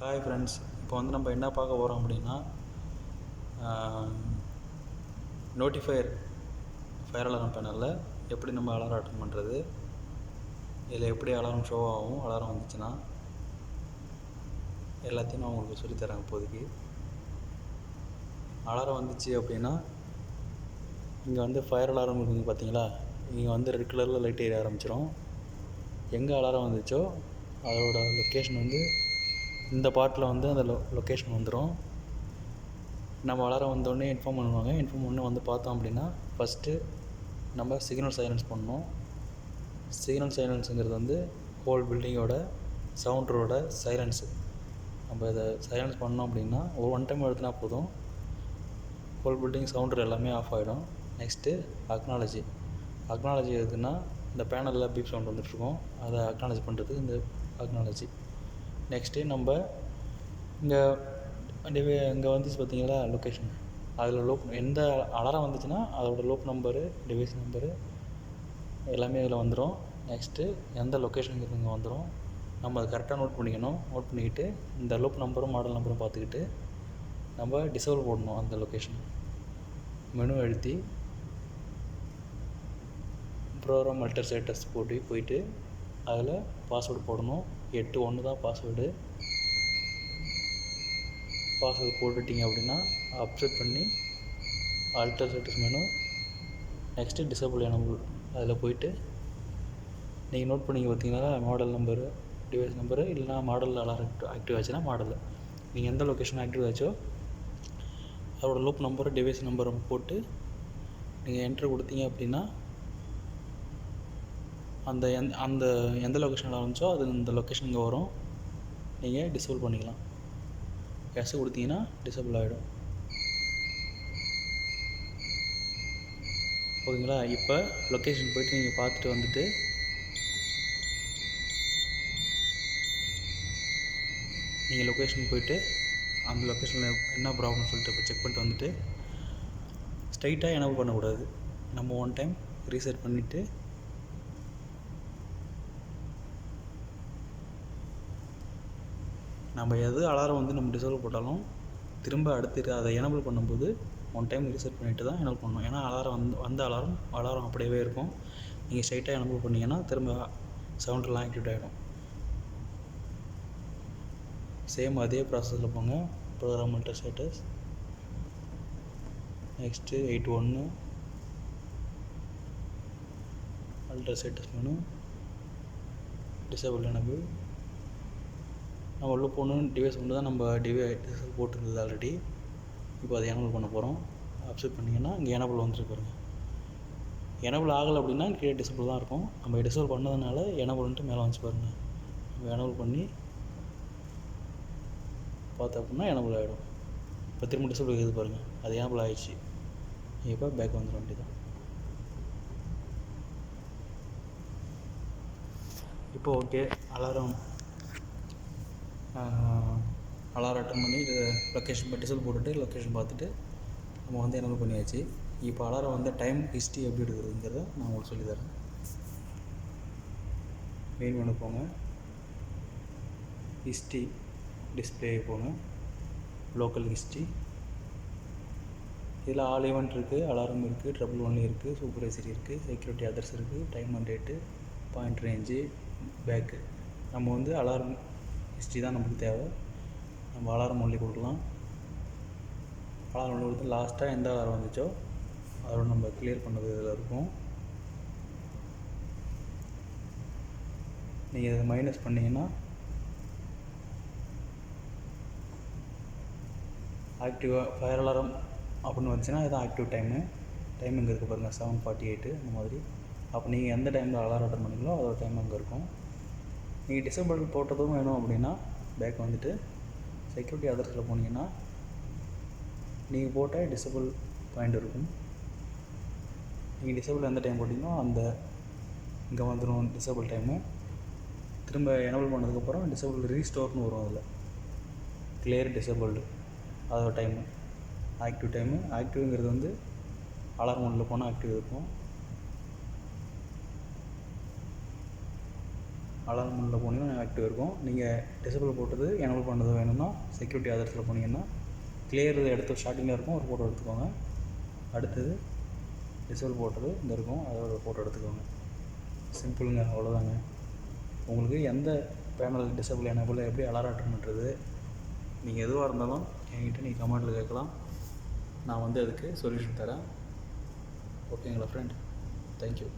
Hi friends, இப்போ வந்து நம்ம என்ன பார்க்க போகிறோம் அப்படின்னா நோட்டிஃபையர் ஃபயர் அலாரம் பேனலில் எப்படி நம்ம அலாரம் அட்டன் பண்ணுறது, இதில் எப்படி அலாரம் ஷோ ஆகும், அலாரம் வந்துச்சுன்னா எல்லாத்தையும் நான் உங்களுக்கு சொல்லித்தரேன். இப்போதைக்கு அலாரம் வந்துச்சு அப்படின்னா இங்கே வந்து ஃபயர் அலாரம் இருக்குங்க பார்த்தீங்களா, இங்கே வந்து ரெட் கலரில் லைட் எரிய ஆரம்பிச்சிடும். எங்கே அலாரம் வந்துச்சோ அதோட லொக்கேஷன் வந்து இந்த பார்ட்டில் வந்து அந்த லொக்கேஷன் வந்துடும். நம்ம அலாரம் வந்தோடனே இன்ஃபார்ம் பண்ணுவாங்க. இன்ஃபார்ம் பண்ணி வந்து பார்த்தோம் அப்படின்னா ஃபஸ்ட்டு நம்ம சிக்னல் சைலன்ஸ் பண்ணணும். சிக்னல் சைலன்ஸுங்கிறது வந்து ஹோல் பில்டிங்கோட சவுண்டரோட சைலன்ஸு. நம்ம இதை சைலன்ஸ் பண்ணோம் அப்படின்னா ஒன் டைம் எடுத்துனா போதும், ஹோல் பில்டிங் சவுண்டர் எல்லாமே ஆஃப் ஆகிடும். நெக்ஸ்ட்டு அக்னாலஜி எதுக்குன்னா இந்த பேனலில் பீப் சவுண்ட் வந்துட்டுருக்கோம், அதை அக்னாலஜி பண்ணுறதுக்கு இந்த அக்னாலஜி. நெக்ஸ்ட்டு நம்ம இங்கே வந்துச்சு பார்த்தீங்களா லொக்கேஷன், அதில் எந்த அலாரம் வந்துச்சுன்னா அதோடய லூப் நம்பரு, டிவைஸ் நம்பரு எல்லாமே இதில் வந்துடும். நெக்ஸ்ட்டு எந்த லொக்கேஷனுக்கு இங்கே வந்துடும், நம்ம அதை கரெக்டாக நோட் பண்ணிக்கணும். நோட் பண்ணிக்கிட்டு இந்த லூப் நம்பரும் மாடல் நம்பரும் பார்த்துக்கிட்டு நம்ம டிசேபிள் போடணும். அந்த லொக்கேஷன் மெனு அழுத்தி ப்ரோக்ராம் அல்டர் ஸ்டேட்டஸ் போயிட்டு அதில் பாஸ்வேர்டு போடணும். 81 தான் பாஸ்வேர்டு போட்டுட்டிங்க அப்படின்னா அப்செட் பண்ணி அல்டர் status menu, next disable enable அதில் போயிட்டு நீங்கள் நோட் பண்ணிங்க பார்த்தீங்கன்னா மாடல் நம்பரு, டிவைஸ் நம்பரு, இல்லைனா மாடல் அலாரம் ஆக்டிவ் ஆச்சுன்னா மாடல், நீங்கள் எந்த லொக்கேஷன் ஆக்டிவ் ஆச்சோ அதோட லூப் நம்பரு, டிவைஸ் நம்பரை போட்டு நீங்கள் என்ட்ரு கொடுத்தீங்க அப்படின்னா அந்த எந்த லொக்கேஷனில் ஆரம்பிச்சோ அது இந்த லொக்கேஷன் இங்கே வரும். நீங்கள் டிசேபிள் பண்ணிக்கலாம். எஸ் கொடுத்தீங்கன்னா டிசேபிள் ஆகிடும். ஓகேங்களா? இப்போ லொக்கேஷன் போய்ட்டு நீங்கள் பார்த்துட்டு வந்துட்டு நீங்கள் லொக்கேஷன் போய்ட்டு அந்த லொக்கேஷனில் என்ன ப்ராப்ளம்னு சொல்லிட்டு இப்போ செக் பண்ணிட்டு வந்துட்டு ஸ்ட்ரைட்டாக எனபிள் பண்ணக்கூடாது. நம்ம ஒன் டைம் ரீசெட் பண்ணிவிட்டு நம்ம எது அலாரம் வந்து நம்ம டிசேபிள் போட்டாலும் திரும்ப அடுத்து அதை எனபிள் பண்ணும்போது ஒன் டைம் ரீசெட் பண்ணிவிட்டு தான் எனபிள் பண்ணணும். ஏன்னா அலாரம் வந்த அலாரம் அப்படியே இருக்கும். நீங்கள் ஸ்ட்ரைட்டாக எனபிள் பண்ணிங்கன்னா திரும்ப சவுண்டெலாம் ஆக்டிவேட் ஆகிடும். சேம் அதே ப்ராசஸில் போங்க. Program alter status, next 81 alter status menu, disable enable. நம்ம உள்ள போகணும். டிவைஸ் ஒன்று தான் நம்ம டிவைஸ் போட்டிருந்தது ஆல்ரெடி. இப்போ அதை எனபிள் பண்ண போகிறோம். அப்செட் பண்ணிங்கன்னா இங்கே எனபிள் வந்துட்டு பாருங்க. எனபிள் ஆகலை அப்படின்னா கீழே டிசேபிள் தான் இருக்கும். நம்ம டிசேபிள் பண்ணதுனால எனபிள்ன்ட்டு மேலே வந்துச்சு பாருங்கள். நம்ம எனபிள் பண்ணி பார்த்தோம் அப்படின்னா எனபிள் ஆகிடும். இப்போ திரும்ப டிசேபிள் இருக்குது பாருங்கள், அது எனபிள் ஆகிடுச்சு. இப்போ பேக் வந்துட வேண்டியதான். இப்போ ஓகே, அலாரம் அட்டன் பண்ணி இது லொக்கேஷன் டிசேபிள் போட்டுட்டு லொக்கேஷன் பார்த்துட்டு நம்ம வந்து எனபிள் பண்ணியாச்சு. இப்போ அலாரம் வந்து டைம் ஹிஸ்ட்ரி எப்படி எடுக்கிறதுங்கிறத நான் உங்களுக்கு சொல்லித்தரேன். மெயின் மெனு போங்க, ஹிஸ்ட்ரி டிஸ்பிளே போங்க, லோக்கல் ஹிஸ்ட்ரி. இதில் ஆல் ஈவெண்ட் இருக்குது, அலாரம் இருக்குது, ட்ரபிள் ஒன்லி இருக்குது, சூப்பர்வைசரி இருக்குது, செக்யூரிட்டி அதர்ஸ் இருக்குது, time and date, point range, back. நம்ம வந்து அலாரம் ஹிஸ்ட்ரி தான் நமக்கு தேவை. நம்ம அலாரம் ஒன்லி கொடுக்கலாம். அலாரம் ஒன்லி கொடுத்து லாஸ்ட்டாக எந்த அலாரம் வந்துச்சோ அதோட நம்ம கிளியர் பண்ணது இதில் இருக்கும். நீங்கள் இதை மைனஸ் பண்ணிங்கன்னா ஆக்டிவாக ஃபயர் அலாரம் அப்படின்னு வந்துச்சுன்னா இதுதான் ஆக்டிவ் டைமு. டைம் இங்கே இருக்குது பாருங்கள், 7:48 அந்த மாதிரி. அப்போ நீங்கள் எந்த டைமில் அலாரம் அட்டன் பண்ணிங்களோ அதோட டைம் அங்கே இருக்கும். நீங்கள் டிசேபிள் போட்டதும் வேணும் அப்படின்னா பேக் வந்துட்டு செக்யூரிட்டி அதர்ஸில் போனீங்கன்னா நீங்கள் போட்ட டிசேபிள் பாயிண்ட் இருக்கும். நீங்கள் டிசேபிள் எந்த டைம் போட்டிங்களோ அந்த இங்கே வந்துடும் டிசேபிள் டைமு. திரும்ப எனபிள் பண்ணதுக்கப்புறம் டிசேபிள் ரீஸ்டோர்னு வரும். அதில் கிளியர் டிசேபிள்டு அதோட டைமு, ஆக்டிவ் டைமு. ஆக்டிவ்ங்கிறது வந்து அலாரம் ஒன்றில் போனால் ஆக்டிவ் இருக்கும். அலாரம் மோடில் போனீங்கன்னா ஆக்டிவ் இருக்கும். நீங்கள் டிசபிள் போட்டது எனபிள் பண்ணது வேணும்னா செக்யூரிட்டி ஆதர்ஸில் போனீங்கன்னா கிளியர் எடுத்து ஸ்டார்டிங்கில் இருக்கும், ஒரு ஃபோட்டோ எடுத்துக்கோங்க. அடுத்தது டிசபிள் போட்டது இந்த இருக்கும், அதோட ஒரு ஃபோட்டோ எடுத்துக்கோங்க. சிம்பிளுங்க, அவ்வளோதாங்க. உங்களுக்கு எந்த பேனல் டிசபிள் எனபிள் எப்படி அலாரம் அட்டன் பண்ணுறது, நீங்கள் எதுவாக இருந்தாலும் என்கிட்ட நீங்கள் கமெண்ட்டில் கேட்கலாம். நான் அதுக்கு சொல்யூஷன் தரேன். ஓகேங்களா ஃப்ரெண்ட்? தேங்க்யூ.